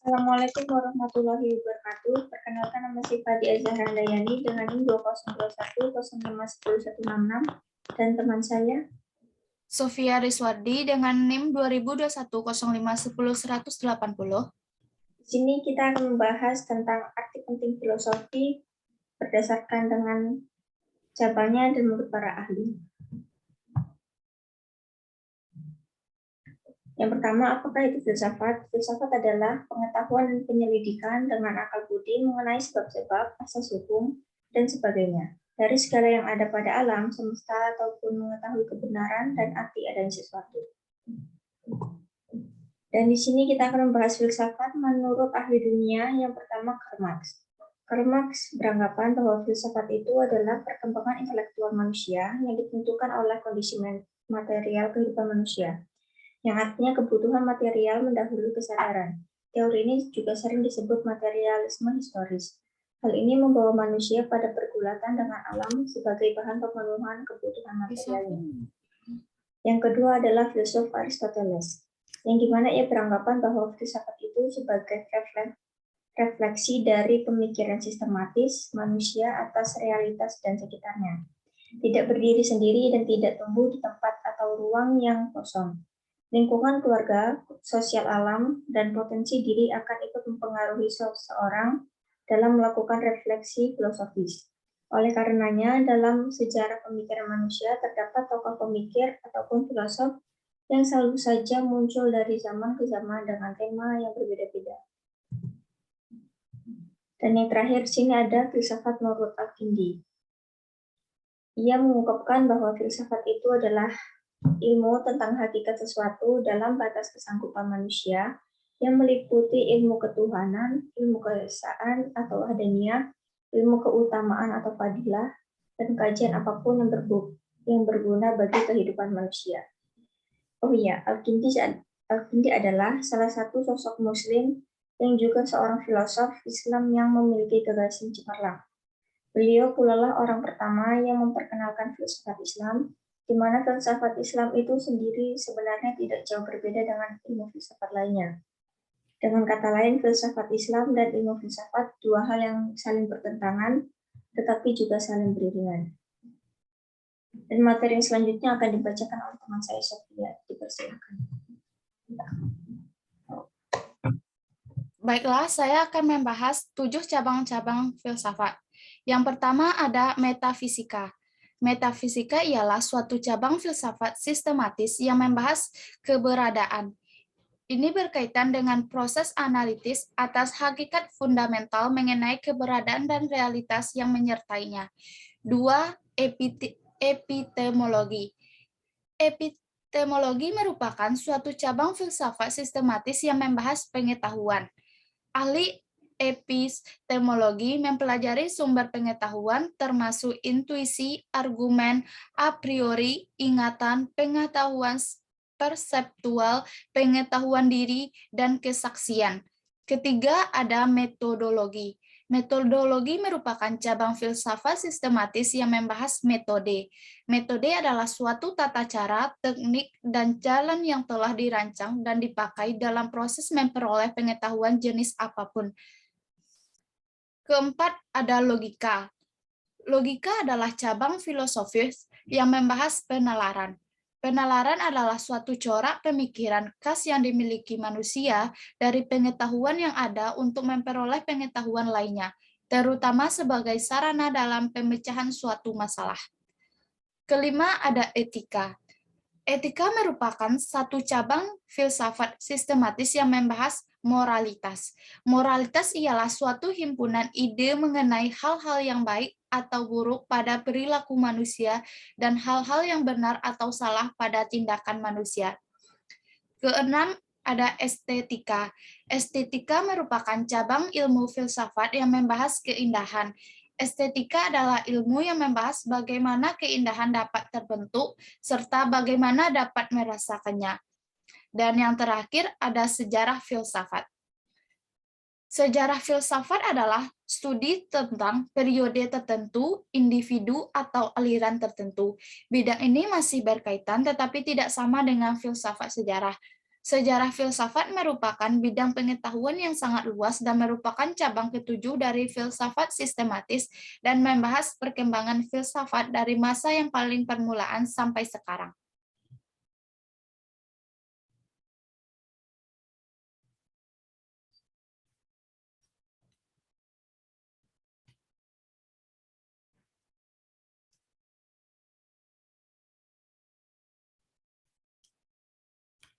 Assalamualaikum warahmatullahi wabarakatuh. Perkenalkan, nama saya Fadi Azhar Handayani dengan NIM 2021 dan teman saya Sofia Riswardi dengan NIM 2021 05 10 180. Di sini kita akan membahas tentang arti penting filosofi berdasarkan dengan cabangnya dan menurut para ahli. Yang pertama, apakah itu filsafat? Filsafat adalah pengetahuan dan penyelidikan dengan akal budi mengenai sebab-sebab, asas hukum, dan sebagainya. Dari segala yang ada pada alam semesta ataupun mengetahui kebenaran dan arti adanya sesuatu. Dan di sini kita akan membahas filsafat menurut ahli dunia. Yang pertama, Karl Marx. Karl Marx beranggapan bahwa filsafat itu adalah perkembangan intelektual manusia yang ditentukan oleh kondisi material kehidupan manusia, yang artinya kebutuhan material mendahului kesadaran. Teori ini juga sering disebut materialisme historis. Hal ini membawa manusia pada pergulatan dengan alam sebagai bahan pemenuhan kebutuhan materialnya. Yang kedua adalah filsuf Aristoteles, yang dimana ia beranggapan bahwa filsafat itu sebagai refleksi dari pemikiran sistematis manusia atas realitas dan sekitarnya. Tidak berdiri sendiri dan tidak tumbuh di tempat atau ruang yang kosong. Lingkungan keluarga, sosial alam, dan potensi diri akan ikut mempengaruhi seseorang dalam melakukan refleksi filosofis. Oleh karenanya, dalam sejarah pemikiran manusia terdapat tokoh pemikir ataupun filosof yang selalu saja muncul dari zaman ke zaman dengan tema yang berbeda-beda. Dan yang terakhir di sini ada filsafat menurut Al-Kindi. Ia mengungkapkan bahwa filsafat itu adalah ilmu tentang hakikat sesuatu dalam batas kesanggupan manusia yang meliputi ilmu ketuhanan, ilmu keesaan atau wahdaniyah, ilmu keutamaan atau fadilah, dan kajian apapun yang berguna bagi kehidupan manusia. Oh iya, Al-Kindi adalah salah satu sosok muslim yang juga seorang filosof Islam yang memiliki gagasan cemerlang. Beliau pula lah orang pertama yang memperkenalkan filsafat Islam, di mana filsafat Islam itu sendiri sebenarnya tidak jauh berbeda dengan ilmu filsafat lainnya. Dengan kata lain, filsafat Islam dan ilmu filsafat dua hal yang saling bertentangan, tetapi juga saling beriringan. Dan materi yang selanjutnya akan dibacakan oleh teman saya, Sofia. Dipersilakan. Baiklah, saya akan membahas 7 cabang-cabang filsafat. Yang pertama ada metafisika. Metafisika ialah suatu cabang filsafat sistematis yang membahas keberadaan. Ini berkaitan dengan proses analitis atas hakikat fundamental mengenai keberadaan dan realitas yang menyertainya. 2. Epistemologi. Epistemologi merupakan suatu cabang filsafat sistematis yang membahas pengetahuan. Ahli epistemologi mempelajari sumber pengetahuan termasuk intuisi, argumen, a priori, ingatan, pengetahuan perseptual, pengetahuan diri, dan kesaksian. Ketiga, ada metodologi. Metodologi merupakan cabang filsafat sistematis yang membahas metode. Metode adalah suatu tata cara, teknik, dan jalan yang telah dirancang dan dipakai dalam proses memperoleh pengetahuan jenis apapun. Keempat, ada logika. Logika adalah cabang filosofis yang membahas penalaran. Penalaran adalah suatu corak pemikiran khas yang dimiliki manusia dari pengetahuan yang ada untuk memperoleh pengetahuan lainnya, terutama sebagai sarana dalam pemecahan suatu masalah. Kelima, ada etika. Etika merupakan satu cabang filsafat sistematis yang membahas moralitas. Moralitas ialah suatu himpunan ide mengenai hal-hal yang baik atau buruk pada perilaku manusia dan hal-hal yang benar atau salah pada tindakan manusia. Keenam, ada estetika. Estetika merupakan cabang ilmu filsafat yang membahas keindahan. Estetika adalah ilmu yang membahas bagaimana keindahan dapat terbentuk, serta bagaimana dapat merasakannya. Dan yang terakhir ada sejarah filsafat. Sejarah filsafat adalah studi tentang periode tertentu, individu, atau aliran tertentu. Bidang ini masih berkaitan tetapi tidak sama dengan filsafat sejarah. Sejarah filsafat merupakan bidang pengetahuan yang sangat luas dan merupakan cabang ketujuh dari filsafat sistematis dan membahas perkembangan filsafat dari masa yang paling permulaan sampai sekarang.